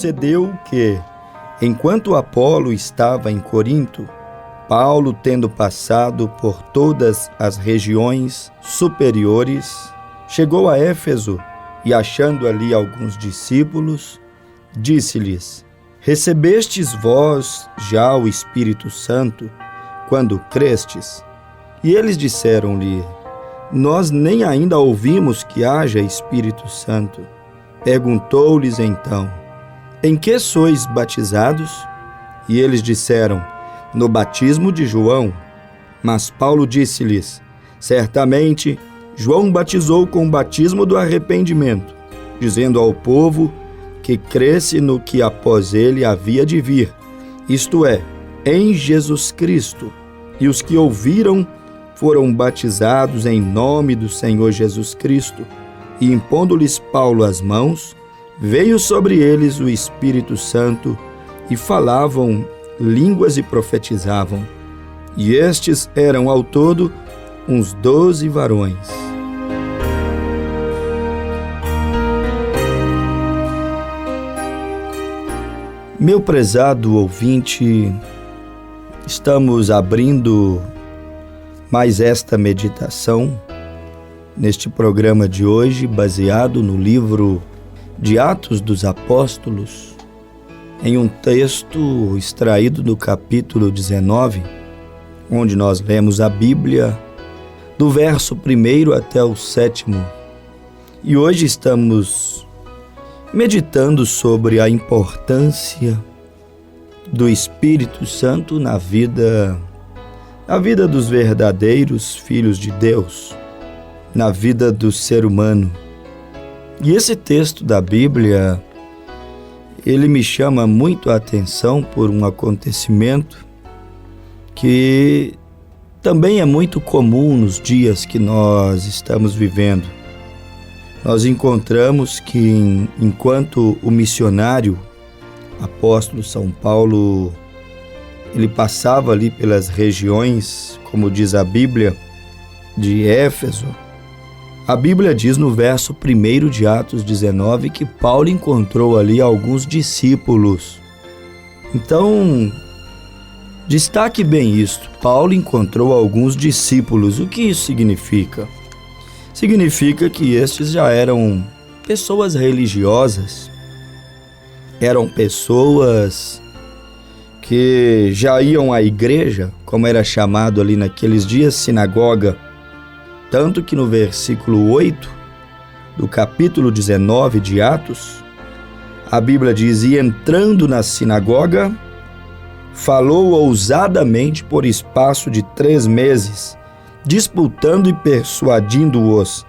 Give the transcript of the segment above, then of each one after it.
Sucedeu que, enquanto Apolo estava em Corinto, Paulo, tendo passado por todas as regiões superiores, chegou a Éfeso e, achando ali alguns discípulos, disse-lhes: Recebestes vós já o Espírito Santo, quando crestes? E eles disseram-lhe: Nós nem ainda ouvimos que haja Espírito Santo. Perguntou-lhes então: Em que sois batizados? E eles disseram: No batismo de João. Mas Paulo disse-lhes: Certamente João batizou com o batismo do arrependimento, dizendo ao povo que cresce no que após ele havia de vir, isto é, em Jesus Cristo. E os que ouviram foram batizados em nome do Senhor Jesus Cristo. E impondo-lhes Paulo as mãos, veio sobre eles o Espírito Santo, e falavam línguas e profetizavam. E estes eram ao todo uns 12 varões. Meu prezado ouvinte, estamos abrindo mais esta meditação neste programa de hoje, baseado no livro de Atos dos Apóstolos, em um texto extraído do capítulo 19, onde nós lemos a Bíblia do verso 1 até o 7. E hoje estamos meditando sobre a importância do Espírito Santo na vida dos verdadeiros filhos de Deus, na vida do ser humano. E esse texto da Bíblia, ele me chama muito a atenção por um acontecimento que também é muito comum nos dias que nós estamos vivendo. Nós encontramos que, enquanto o missionário apóstolo São Paulo, ele passava ali pelas regiões, como diz a Bíblia, de Éfeso, a Bíblia diz no verso 1 de Atos 19 que Paulo encontrou ali alguns discípulos. Então, destaque bem isto: Paulo encontrou alguns discípulos. O que isso significa? Significa que estes já eram pessoas religiosas, eram pessoas que já iam à igreja, como era chamado ali naqueles dias, sinagoga. Tanto que no versículo 8 do capítulo 19 de Atos, a Bíblia diz: E entrando na sinagoga, falou ousadamente por espaço de 3 meses, disputando e persuadindo-os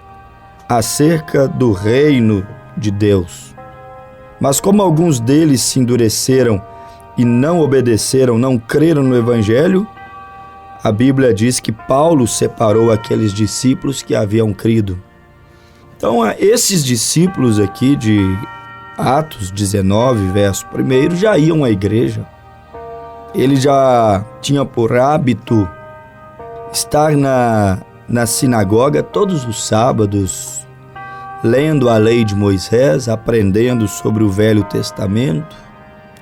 acerca do reino de Deus. Mas como alguns deles se endureceram e não obedeceram, não creram no Evangelho, a Bíblia diz que Paulo separou aqueles discípulos que haviam crido. Então, esses discípulos aqui de Atos 19, verso 1, já iam à igreja. Ele já tinha por hábito estar na sinagoga todos os sábados, lendo a lei de Moisés, aprendendo sobre o Velho Testamento.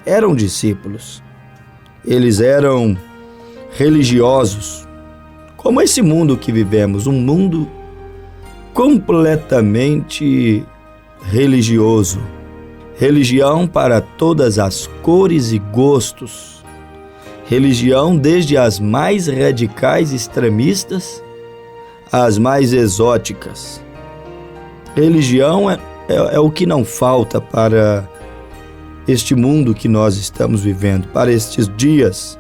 Eram discípulos. Eles eram religiosos, como esse mundo que vivemos, um mundo completamente religioso. Religião para todas as cores e gostos. Religião desde as mais radicais extremistas às mais exóticas. Religião é o que não falta para este mundo que nós estamos vivendo, para estes dias,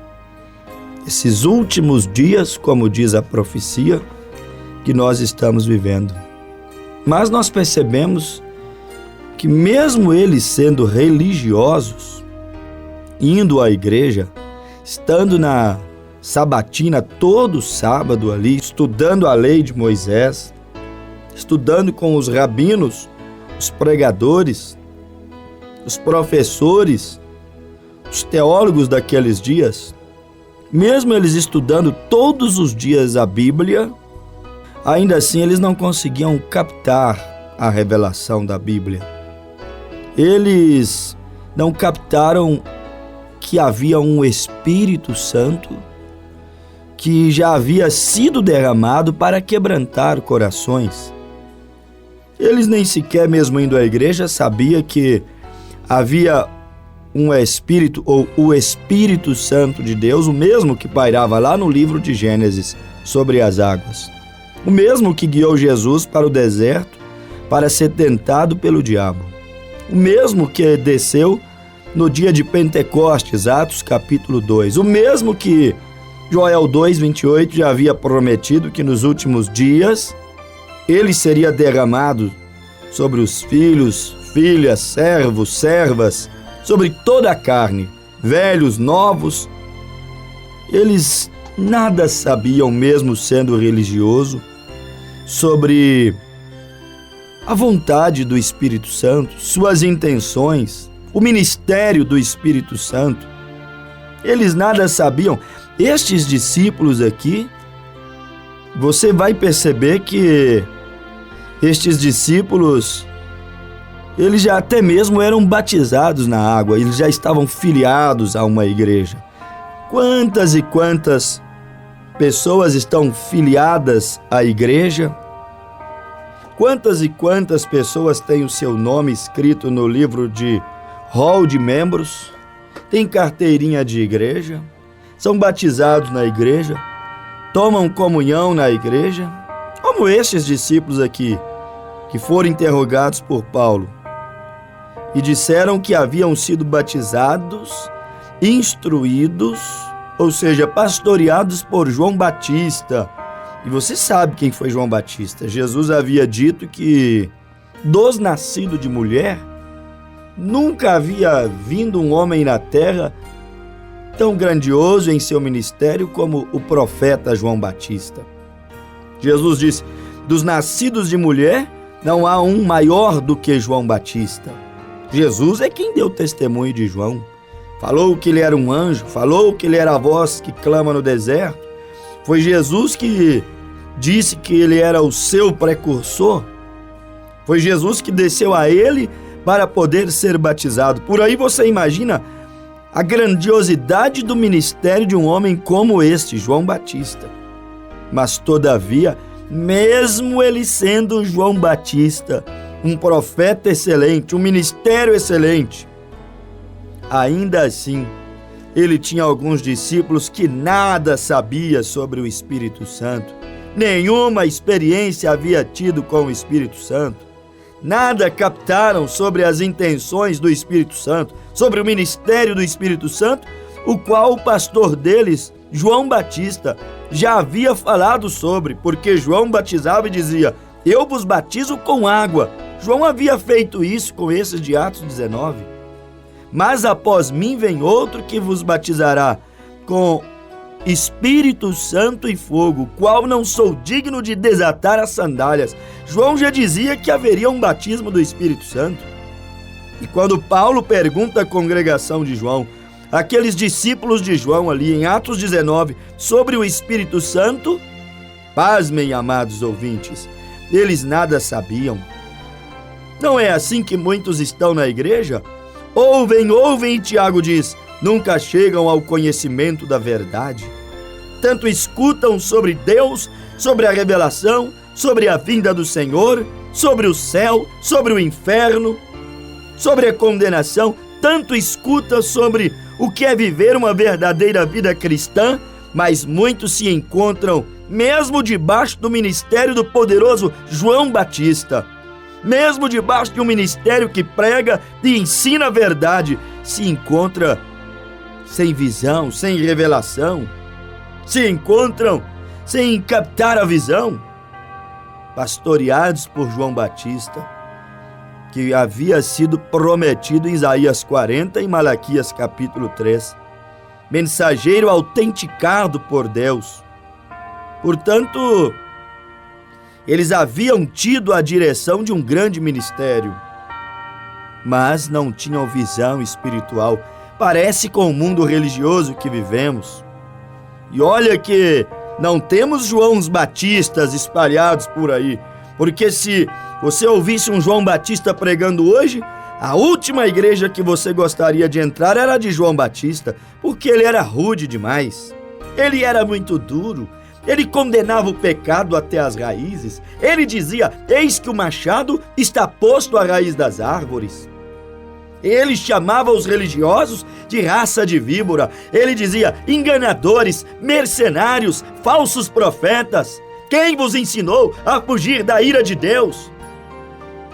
esses últimos dias, como diz a profecia, que nós estamos vivendo. Mas nós percebemos que mesmo eles sendo religiosos, indo à igreja, estando na sabatina todo sábado ali, estudando a lei de Moisés, estudando com os rabinos, os pregadores, os professores, os teólogos daqueles dias, mesmo eles estudando todos os dias a Bíblia, ainda assim eles não conseguiam captar a revelação da Bíblia. Eles não captaram que havia um Espírito Santo que já havia sido derramado para quebrantar corações. Eles nem sequer, mesmo indo à igreja, sabiam que havia um Espírito, ou o Espírito Santo de Deus, o mesmo que pairava lá no livro de Gênesis sobre as águas. O mesmo que guiou Jesus para o deserto para ser tentado pelo diabo. O mesmo que desceu no dia de Pentecostes, Atos capítulo 2. O mesmo que Joel 2:28 já havia prometido que nos últimos dias ele seria derramado sobre os filhos, filhas, servos, servas, sobre toda a carne, velhos, novos. Eles nada sabiam, mesmo sendo religioso, sobre a vontade do Espírito Santo, suas intenções, o ministério do Espírito Santo. Eles nada sabiam. Estes discípulos aqui, você vai perceber que estes discípulos, eles já até mesmo eram batizados na água, eles já estavam filiados a uma igreja. Quantas e quantas pessoas estão filiadas à igreja? Quantas e quantas pessoas têm o seu nome escrito no livro de hall de membros? Tem carteirinha de igreja? São batizados na igreja? Tomam comunhão na igreja? Como estes discípulos aqui, que foram interrogados por Paulo e disseram que haviam sido batizados, instruídos, ou seja, pastoreados por João Batista. E você sabe quem foi João Batista. Jesus havia dito que dos nascidos de mulher, nunca havia vindo um homem na terra tão grandioso em seu ministério como o profeta João Batista. Jesus disse: dos nascidos de mulher, não há um maior do que João Batista. Jesus é quem deu testemunho de João. Falou que ele era um anjo, falou que ele era a voz que clama no deserto. Foi Jesus que disse que ele era o seu precursor. Foi Jesus que desceu a ele para poder ser batizado. Por aí você imagina a grandiosidade do ministério de um homem como este, João Batista. Mas todavia, mesmo ele sendo João Batista, um profeta excelente, um ministério excelente, ainda assim, ele tinha alguns discípulos que nada sabia sobre o Espírito Santo, nenhuma experiência havia tido com o Espírito Santo, nada captaram sobre as intenções do Espírito Santo, sobre o ministério do Espírito Santo, o qual o pastor deles, João Batista, já havia falado sobre, porque João batizava e dizia: eu vos batizo com água. João havia feito isso com esses de Atos 19. Mas após mim vem outro que vos batizará com Espírito Santo e fogo, qual não sou digno de desatar as sandálias. João já dizia que haveria um batismo do Espírito Santo. E quando Paulo pergunta à congregação de João, aqueles discípulos de João ali em Atos 19, sobre o Espírito Santo, pasmem, amados ouvintes, eles nada sabiam. Não é assim que muitos estão na igreja? Ouvem, e Tiago diz, nunca chegam ao conhecimento da verdade. Tanto escutam sobre Deus, sobre a revelação, sobre a vinda do Senhor, sobre o céu, sobre o inferno, sobre a condenação, tanto escuta sobre o que é viver uma verdadeira vida cristã, mas muitos se encontram mesmo debaixo do ministério do poderoso João Batista, mesmo debaixo de um ministério que prega e ensina a verdade, se encontra sem visão, sem revelação, se encontram sem captar a visão, pastoreados por João Batista, que havia sido prometido em Isaías 40 e Malaquias capítulo 3, mensageiro autenticado por Deus. Portanto, eles haviam tido a direção de um grande ministério, mas não tinham visão espiritual. Parece com o mundo religioso que vivemos. E olha que não temos Joãos Batistas espalhados por aí, porque se você ouvisse um João Batista pregando hoje, A última igreja que você gostaria de entrar era a de João Batista, porque ele era rude demais. Ele era muito duro. Ele condenava o pecado até as raízes. Ele dizia: eis que o machado está posto à raiz das árvores. Ele chamava os religiosos de raça de víbora. Ele dizia: enganadores, mercenários, falsos profetas. Quem vos ensinou a fugir da ira de Deus?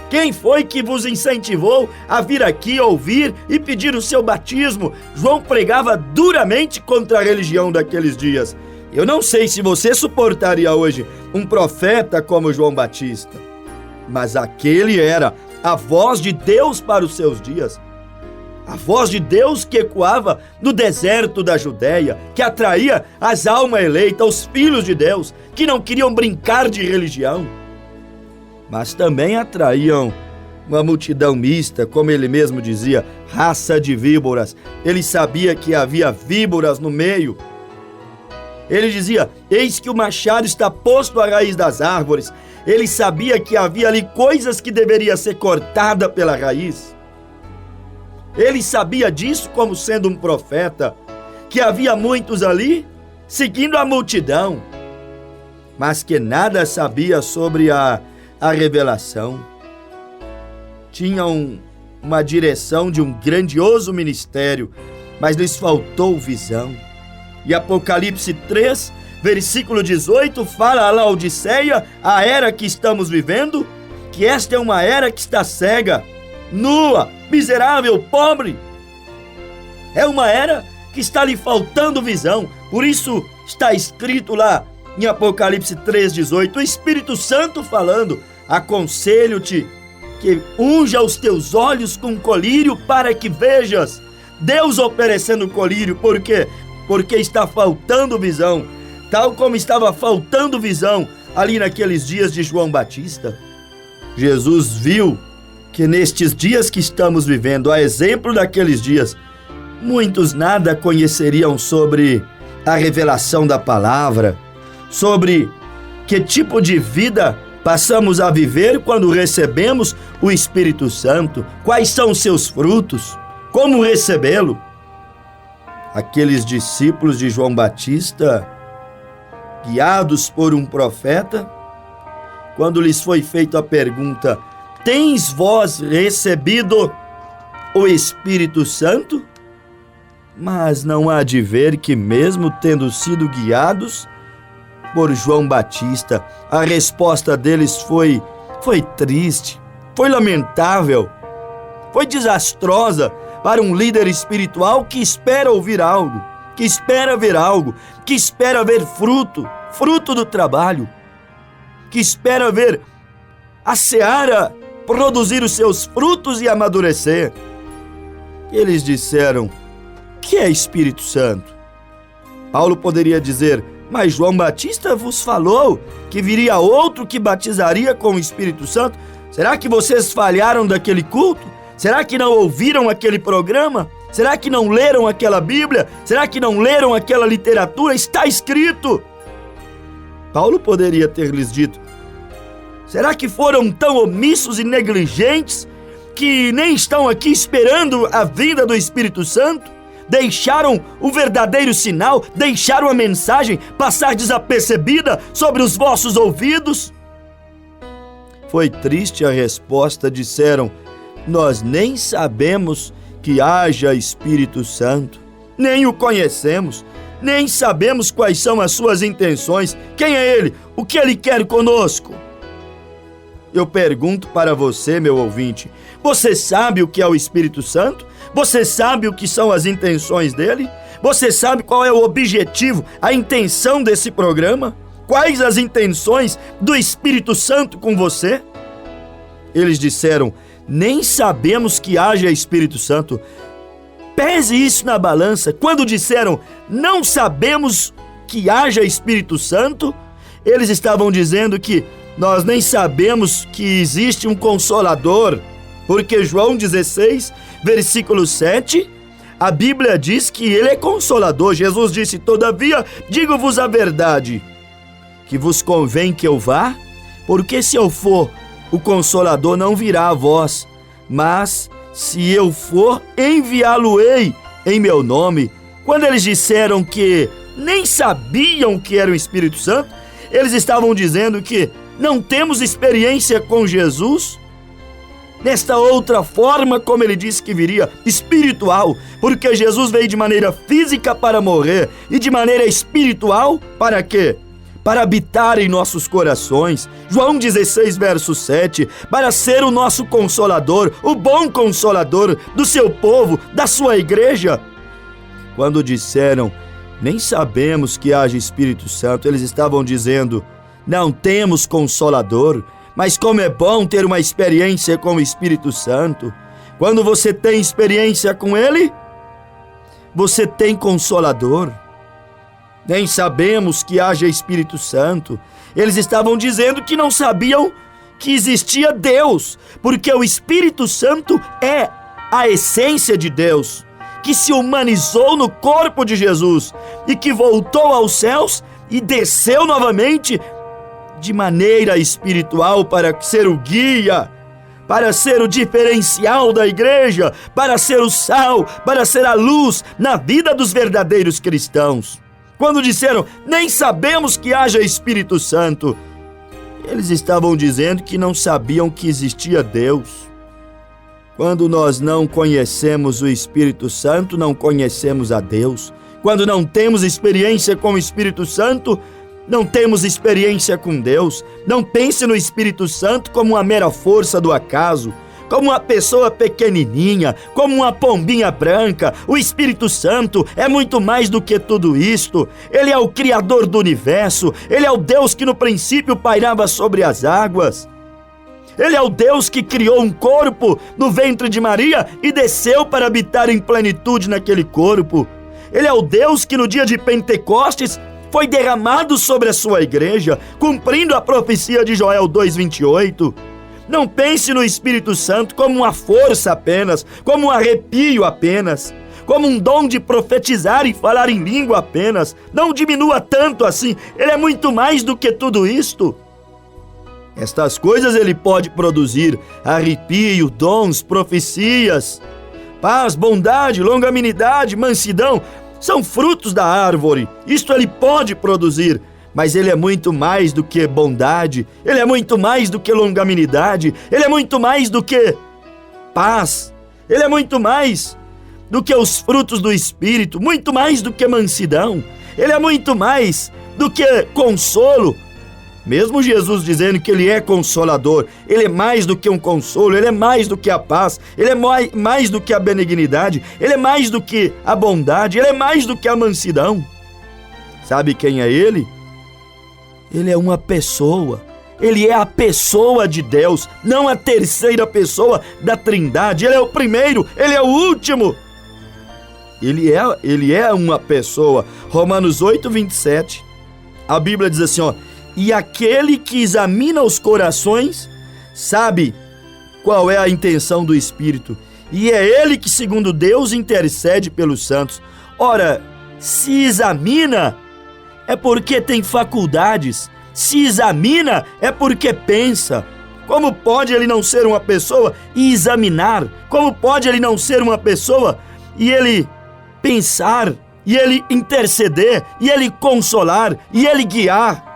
Quem foi que vos incentivou a vir aqui ouvir e pedir o seu batismo? João pregava duramente contra a religião daqueles dias. Eu não sei se você suportaria hoje um profeta como João Batista, mas aquele era a voz de Deus para os seus dias. A voz de Deus que ecoava no deserto da Judéia, que atraía as almas eleitas, os filhos de Deus, que não queriam brincar de religião, mas também atraíam uma multidão mista, como ele mesmo dizia, raça de víboras. Ele sabia que havia víboras no meio. Ele dizia: eis que o machado está posto à raiz das árvores. Ele sabia que havia ali coisas que deveriam ser cortadas pela raiz. Ele sabia disso como sendo um profeta, que havia muitos ali seguindo a multidão, mas que nada sabia sobre a revelação. Tinham uma direção de um grandioso ministério, mas lhes faltou visão. E Apocalipse 3, versículo 18, fala a Laodiceia, a era que estamos vivendo, que esta é uma era que está cega, nua, miserável, pobre. É uma era que está lhe faltando visão. Por isso está escrito lá em Apocalipse 3,18, o Espírito Santo falando: aconselho-te que unja os teus olhos com colírio para que vejas. Deus oferecendo colírio, por quê? Porque está faltando visão, tal como estava faltando visão ali naqueles dias de João Batista. Jesus viu que nestes dias que estamos vivendo, a exemplo daqueles dias, muitos nada conheceriam sobre a revelação da palavra, sobre que tipo de vida passamos a viver quando recebemos o Espírito Santo, quais são os seus frutos, como recebê-lo. Aqueles discípulos de João Batista, guiados por um profeta, quando lhes foi feita a pergunta: tens vós recebido o Espírito Santo? Mas não há de ver que, mesmo tendo sido guiados por João Batista, a resposta deles foi triste, foi lamentável, foi desastrosa para um líder espiritual que espera ouvir algo, que espera ver algo, que espera ver fruto do trabalho, que espera ver a seara produzir os seus frutos e amadurecer. Eles disseram: que é Espírito Santo? Paulo poderia dizer: mas João Batista vos falou que viria outro que batizaria com o Espírito Santo. Será que vocês falharam daquele culto? Será que não ouviram aquele programa? Será que não leram aquela Bíblia? Será que não leram aquela literatura? Está escrito. Paulo poderia ter lhes dito: será que foram tão omissos e negligentes que nem estão aqui esperando a vinda do Espírito Santo? Deixaram o verdadeiro sinal, deixaram a mensagem passar desapercebida sobre os vossos ouvidos? Foi triste a resposta. Disseram: nós nem sabemos que haja Espírito Santo, nem o conhecemos, nem sabemos quais são as suas intenções. Quem é ele? O que ele quer conosco? Eu pergunto para você, meu ouvinte: você sabe o que é o Espírito Santo? Você sabe o que são as intenções dele? Você sabe qual é o objetivo, a intenção desse programa? Quais as intenções do Espírito Santo com você? Eles disseram: nem sabemos que haja Espírito Santo. Pese isso na balança. Quando disseram: não sabemos que haja Espírito Santo, eles estavam dizendo que nós nem sabemos que existe um Consolador, porque João 16, versículo 7, a Bíblia diz que ele é Consolador. Jesus disse: todavia, digo-vos a verdade, que vos convém que eu vá, porque se eu for, o Consolador não virá a vós, mas se eu for, enviá-lo-ei em meu nome. Quando eles disseram que nem sabiam que era o Espírito Santo, eles estavam dizendo que não temos experiência com Jesus nesta outra forma, como ele disse que viria, espiritual, porque Jesus veio de maneira física para morrer e de maneira espiritual para quê? Para habitar em nossos corações. João 16, verso 7, para ser o nosso consolador, o bom consolador do seu povo, da sua igreja. Quando disseram, nem sabemos que haja Espírito Santo, eles estavam dizendo, não temos consolador, mas como é bom ter uma experiência com o Espírito Santo. Quando você tem experiência com Ele, você tem consolador. Nem sabemos que haja Espírito Santo. Eles estavam dizendo que não sabiam que existia Deus, porque o Espírito Santo é a essência de Deus, que se humanizou no corpo de Jesus e que voltou aos céus e desceu novamente de maneira espiritual para ser o guia, para ser o diferencial da igreja, para ser o sal, para ser a luz na vida dos verdadeiros cristãos. Quando disseram, nem sabemos que haja Espírito Santo, eles estavam dizendo que não sabiam que existia Deus. Quando nós não conhecemos o Espírito Santo, não conhecemos a Deus. Quando não temos experiência com o Espírito Santo, não temos experiência com Deus. Não pense no Espírito Santo como uma mera força do acaso, como uma pessoa pequenininha, como uma pombinha branca. O Espírito Santo é muito mais do que tudo isto. Ele é o Criador do universo. Ele é o Deus que no princípio pairava sobre as águas. Ele é o Deus que criou um corpo no ventre de Maria e desceu para habitar em plenitude naquele corpo. Ele é o Deus que no dia de Pentecostes foi derramado sobre a sua igreja, cumprindo a profecia de Joel 2:28. Não pense no Espírito Santo como uma força apenas, como um arrepio apenas, como um dom de profetizar e falar em língua apenas. Não diminua tanto assim. Ele é muito mais do que tudo isto. Estas coisas ele pode produzir: arrepio, dons, profecias, paz, bondade, longanimidade, mansidão. São frutos da árvore. Isto ele pode produzir. Mas ele é muito mais do que bondade. Ele é muito mais do que longanimidade. Ele é muito mais do que paz. Ele é muito mais do que os frutos do Espírito. Muito mais do que mansidão. Ele é muito mais do que consolo. Mesmo Jesus dizendo que ele é consolador, ele é mais do que um consolo, ele é mais do que a paz, ele é mais do que a benignidade, ele é mais do que a bondade, ele é mais do que a mansidão. Sabe quem é ele? Ele é uma pessoa. Ele é a pessoa de Deus, não a terceira pessoa da Trindade. Ele é o primeiro, ele é o último. Ele é uma pessoa. Romanos 8:27. A Bíblia diz assim, e aquele que examina os corações sabe qual é a intenção do Espírito, e é ele que, segundo Deus, intercede pelos santos. Ora, se examina, é porque tem faculdades. Se examina, é porque pensa. Como pode ele não ser uma pessoa e examinar? Como pode ele não ser uma pessoa e ele pensar, e ele interceder, e ele consolar, e ele guiar?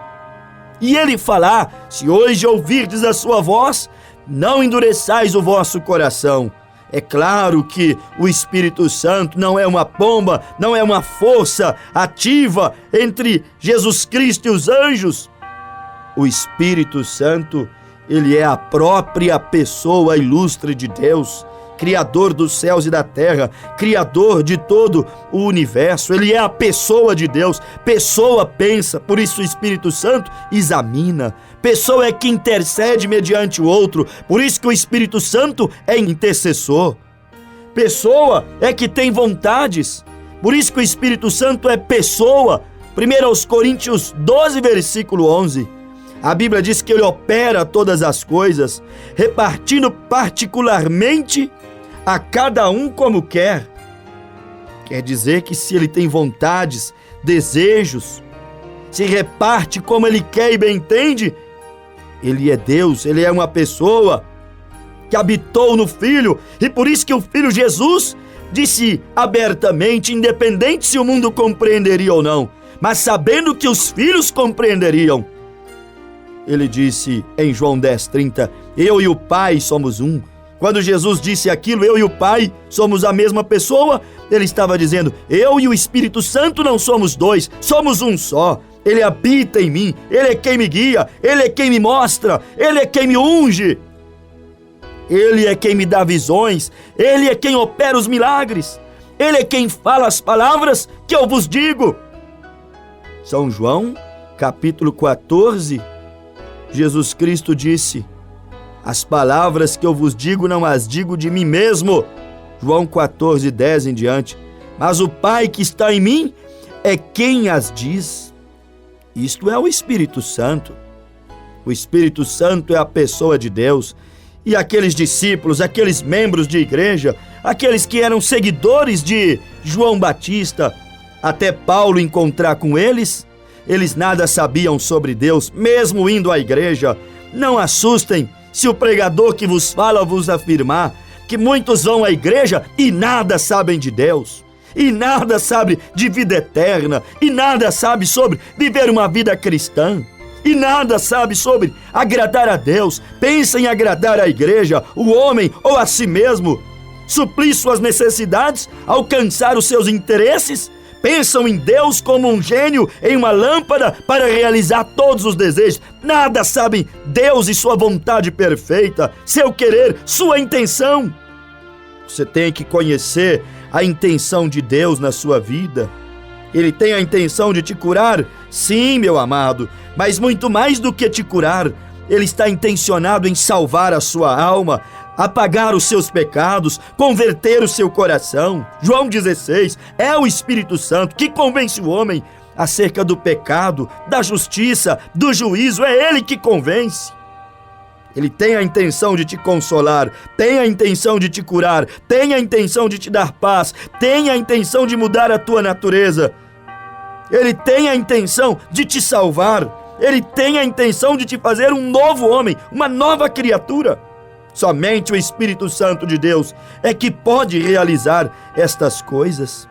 E ele falar, se hoje ouvirdes a sua voz, não endureçais o vosso coração. É claro que o Espírito Santo não é uma pomba, não é uma força ativa entre Jesus Cristo e os anjos. O Espírito Santo, ele é a própria pessoa ilustre de Deus, Criador dos céus e da terra, Criador de todo o universo. Ele é a pessoa de Deus. Pessoa pensa, por isso o Espírito Santo examina. Pessoa é que intercede mediante o outro, por isso que o Espírito Santo é intercessor. Pessoa é que tem vontades, por isso que o Espírito Santo é pessoa. 1 Coríntios 12, versículo 11. A Bíblia diz que ele opera todas as coisas, repartindo particularmente a cada um como quer. Quer dizer que se ele tem vontades, desejos, se reparte como ele quer e bem entende, ele é Deus, ele é uma pessoa que habitou no Filho, e por isso que o Filho Jesus disse abertamente, independente se o mundo compreenderia ou não, mas sabendo que os filhos compreenderiam, ele disse em João 10:30, eu e o Pai somos um. Quando Jesus disse aquilo, eu e o Pai somos a mesma pessoa, ele estava dizendo, eu e o Espírito Santo não somos dois, somos um só. Ele habita em mim, ele é quem me guia, ele é quem me mostra, ele é quem me unge. Ele é quem me dá visões, ele é quem opera os milagres, ele é quem fala as palavras que eu vos digo. São João, capítulo 14, Jesus Cristo disse, as palavras que eu vos digo não as digo de mim mesmo. João 14:10 em diante. Mas o Pai que está em mim é quem as diz. Isto é o Espírito Santo. O Espírito Santo é a pessoa de Deus. E aqueles discípulos, aqueles membros de igreja, aqueles que eram seguidores de João Batista, até Paulo encontrar com eles nada sabiam sobre Deus, mesmo indo à igreja. Não assustem se o pregador que vos fala vos afirmar que muitos vão à igreja e nada sabem de Deus, e nada sabem de vida eterna, e nada sabem sobre viver uma vida cristã, e nada sabe sobre agradar a Deus. Pensa em agradar a igreja, o homem ou a si mesmo, suprir suas necessidades, alcançar os seus interesses. Pensam em Deus como um gênio em uma lâmpada para realizar todos os desejos. Nada sabem Deus e sua vontade perfeita, seu querer, sua intenção. Você tem que conhecer a intenção de Deus na sua vida. Ele tem a intenção de te curar? Sim, meu amado, mas muito mais do que te curar, ele está intencionado em salvar a sua alma, apagar os seus pecados, converter o seu coração. João 16, é o Espírito Santo que convence o homem acerca do pecado, da justiça, do juízo. É ele que convence. Ele tem a intenção de te consolar, tem a intenção de te curar, tem a intenção de te dar paz, tem a intenção de mudar a tua natureza. Ele tem a intenção de te salvar, ele tem a intenção de te fazer um novo homem, uma nova criatura. Somente o Espírito Santo de Deus é que pode realizar estas coisas.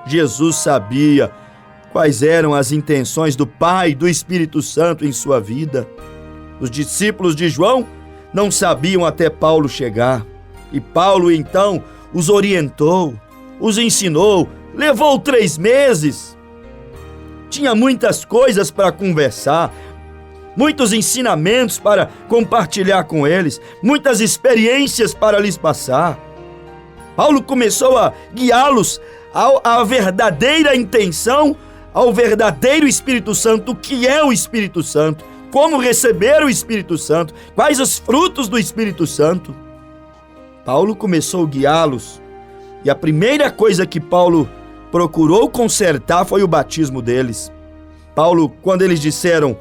Jesus sabia quais eram as intenções do Pai e do Espírito Santo em sua vida. Os discípulos de João não sabiam até Paulo chegar. E Paulo então os orientou, os ensinou, levou 3 meses. Tinha muitas coisas para conversar, muitos ensinamentos para compartilhar com eles, muitas experiências para lhes passar. Paulo começou a guiá-los à verdadeira intenção, ao verdadeiro Espírito Santo. O que é o Espírito Santo? Como receber o Espírito Santo? Quais os frutos do Espírito Santo? Paulo começou a guiá-los, e a primeira coisa que Paulo procurou consertar foi o batismo deles. Paulo, quando eles disseram,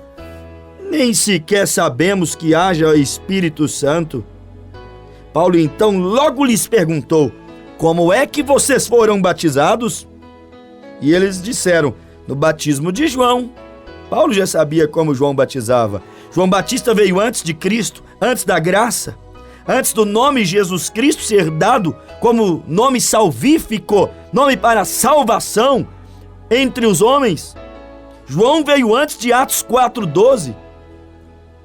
nem sequer sabemos que haja Espírito Santo, Paulo então logo lhes perguntou, como é que vocês foram batizados? E eles disseram, no batismo de João. Paulo já sabia como João batizava. João Batista veio antes de Cristo, antes da graça, antes do nome Jesus Cristo ser dado como nome salvífico, nome para salvação entre os homens. João veio antes de Atos 4:12.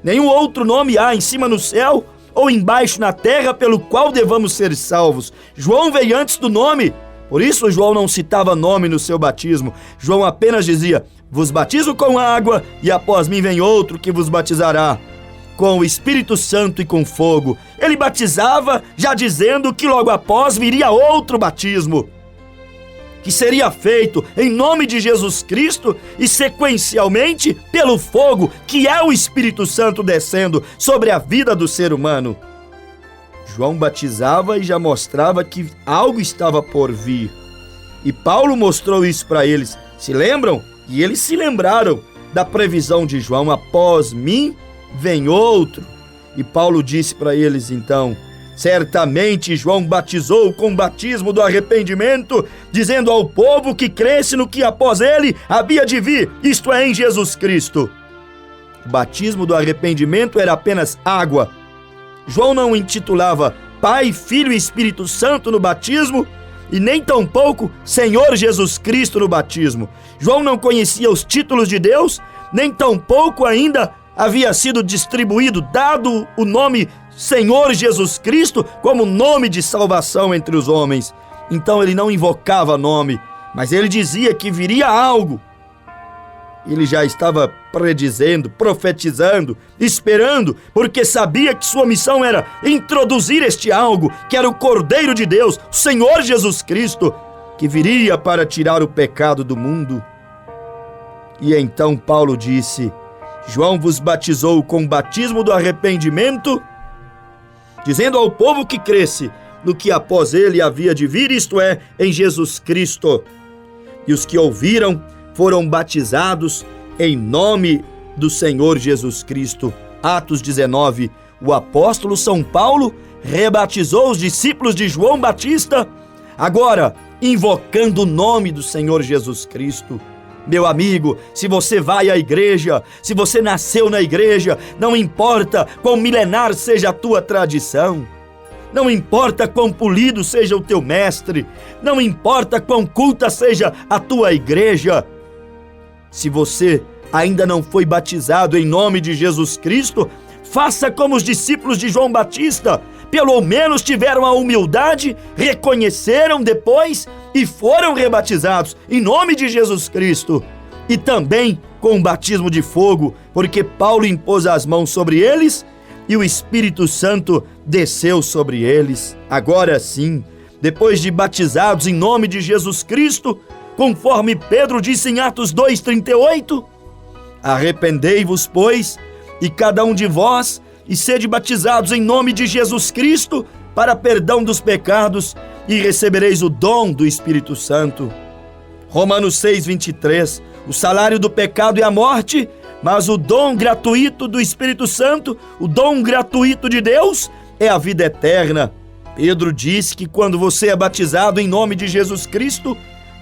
Nenhum outro nome há em cima no céu ou embaixo na terra pelo qual devamos ser salvos. João veio antes do nome. Por isso João não citava nome no seu batismo. João apenas dizia, vos batizo com água e após mim vem outro que vos batizará com o Espírito Santo e com fogo. Ele batizava já dizendo que logo após viria outro batismo, que seria feito em nome de Jesus Cristo e sequencialmente pelo fogo, que é o Espírito Santo descendo sobre a vida do ser humano. João batizava e já mostrava que algo estava por vir. E Paulo mostrou isso para eles. Se lembram? E eles se lembraram da previsão de João, após mim vem outro. E Paulo disse para eles então, certamente João batizou com o batismo do arrependimento, dizendo ao povo que cresce no que após ele havia de vir, isto é, em Jesus Cristo. O batismo do arrependimento era apenas água. João não intitulava Pai, Filho e Espírito Santo no batismo e nem tampouco Senhor Jesus Cristo no batismo. João não conhecia os títulos de Deus, nem tampouco ainda havia sido distribuído, dado o nome Senhor Jesus Cristo como nome de salvação entre os homens. Então ele não invocava nome, mas ele dizia que viria algo. Ele já estava predizendo, profetizando, esperando, porque sabia que sua missão era introduzir este algo, que era o Cordeiro de Deus, o Senhor Jesus Cristo, que viria para tirar o pecado do mundo. E então Paulo disse: João vos batizou com o batismo do arrependimento, dizendo ao povo que cresce no que após ele havia de vir, isto é, em Jesus Cristo. E os que ouviram foram batizados em nome do Senhor Jesus Cristo. Atos 19, o apóstolo São Paulo rebatizou os discípulos de João Batista, agora invocando o nome do Senhor Jesus Cristo. Meu amigo, se você vai à igreja, se você nasceu na igreja, não importa quão milenar seja a tua tradição, não importa quão polido seja o teu mestre, não importa quão culta seja a tua igreja, se você ainda não foi batizado em nome de Jesus Cristo, faça como os discípulos de João Batista, pelo menos tiveram a humildade, reconheceram depois e foram rebatizados em nome de Jesus Cristo. E também com o batismo de fogo, porque Paulo impôs as mãos sobre eles e o Espírito Santo desceu sobre eles. Agora sim, depois de batizados em nome de Jesus Cristo, conforme Pedro disse em Atos 2,38, arrependei-vos, pois, e cada um de vós, e sede batizados em nome de Jesus Cristo, para perdão dos pecados, e recebereis o dom do Espírito Santo. Romanos 6,23, o salário do pecado é a morte, mas o dom gratuito do Espírito Santo, o dom gratuito de Deus, é a vida eterna. Pedro disse que quando você é batizado em nome de Jesus Cristo,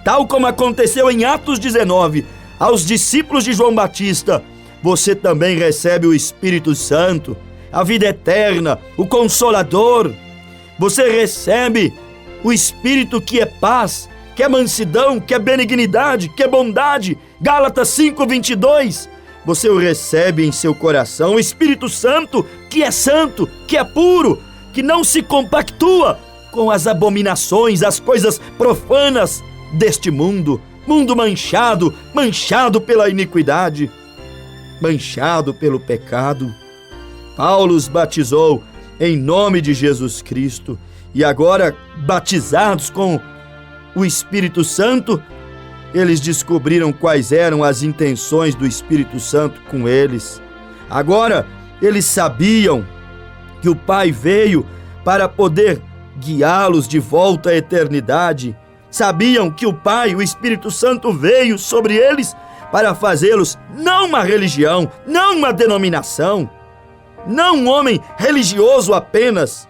tal como aconteceu em Atos 19, aos discípulos de João Batista, você também recebe o Espírito Santo, a vida eterna, o Consolador. Você recebe o Espírito que é paz, que é mansidão, que é benignidade, que é bondade. Gálatas 5,22. Você o recebe em seu coração, o Espírito Santo, que é santo, que é puro, que não se compactua com as abominações, as coisas profanas deste mundo. Mundo manchado, manchado pela iniquidade, manchado pelo pecado. Paulo os batizou em nome de Jesus Cristo e agora, batizados com o Espírito Santo, eles descobriram quais eram as intenções do Espírito Santo com eles. Agora, eles sabiam que o Pai veio para poder guiá-los de volta à eternidade. Sabiam que o Pai, o Espírito Santo, veio sobre eles para fazê-los não uma religião, não uma denominação, não um homem religioso apenas,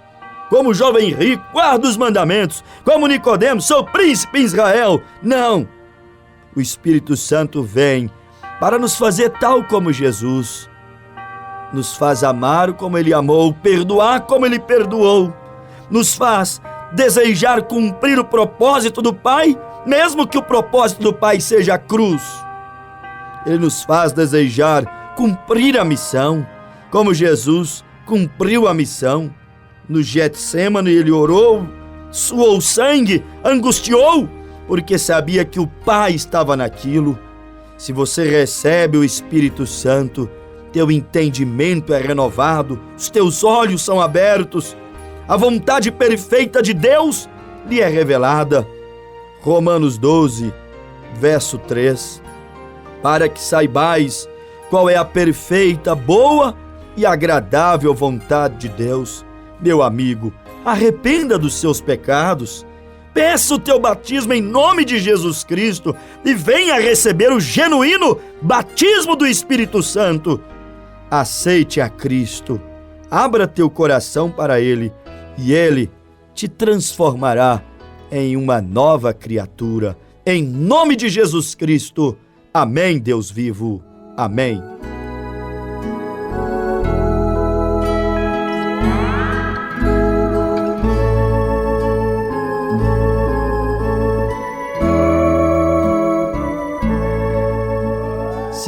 como o jovem rico, guarda os mandamentos, como Nicodemo, sou príncipe em Israel. Não! O Espírito Santo vem para nos fazer tal como Jesus. Nos faz amar como Ele amou, perdoar como Ele perdoou. Nos faz desejar cumprir o propósito do Pai, mesmo que o propósito do Pai seja a cruz. Ele nos faz desejar cumprir a missão, como Jesus cumpriu a missão. No Getsêmani ele orou, suou sangue, angustiou, porque sabia que o Pai estava naquilo. Se você recebe o Espírito Santo, teu entendimento é renovado, os teus olhos são abertos, a vontade perfeita de Deus lhe é revelada. Romanos 12, verso 3. Para que saibais qual é a perfeita, boa e agradável vontade de Deus. Meu amigo, arrependa dos seus pecados, peça o teu batismo em nome de Jesus Cristo e venha receber o genuíno batismo do Espírito Santo. Aceite a Cristo, abra teu coração para Ele e Ele te transformará em uma nova criatura. Em nome de Jesus Cristo. Amém, Deus vivo. Amém.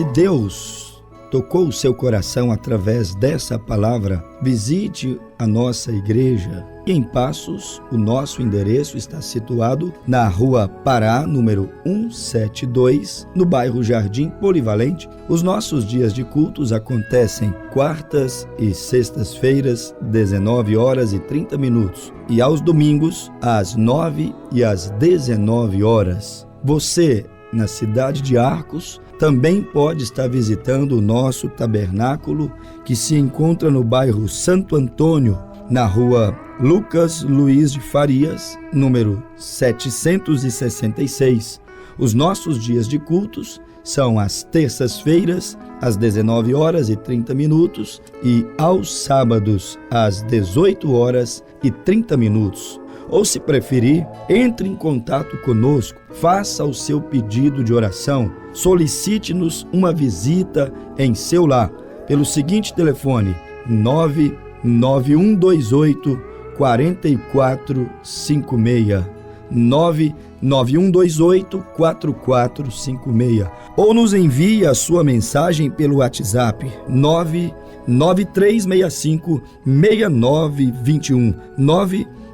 Se Deus tocou o seu coração através dessa palavra, visite a nossa igreja. E em Passos, o nosso endereço está situado na Rua Pará, número 172, no bairro Jardim Polivalente. Os nossos dias de cultos acontecem quartas e sextas-feiras, 19 horas e 30 minutos, e aos domingos, às 9 e às 19 horas. Você, na cidade de Arcos, também pode estar visitando o nosso tabernáculo, que se encontra no bairro Santo Antônio, na rua Lucas Luiz de Farias, número 766. Os nossos dias de cultos são às terças-feiras, às 19 horas e 30 minutos, e aos sábados, às 18 horas e 30 minutos. Ou, se preferir, entre em contato conosco, faça o seu pedido de oração, solicite-nos uma visita em seu lar, pelo seguinte telefone: 99128 4456, 99128 4456, ou nos envie a sua mensagem pelo WhatsApp 99365 6921,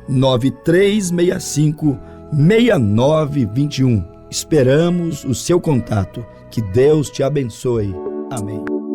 99365-6921. Esperamos o seu contato. Que Deus te abençoe. Amém.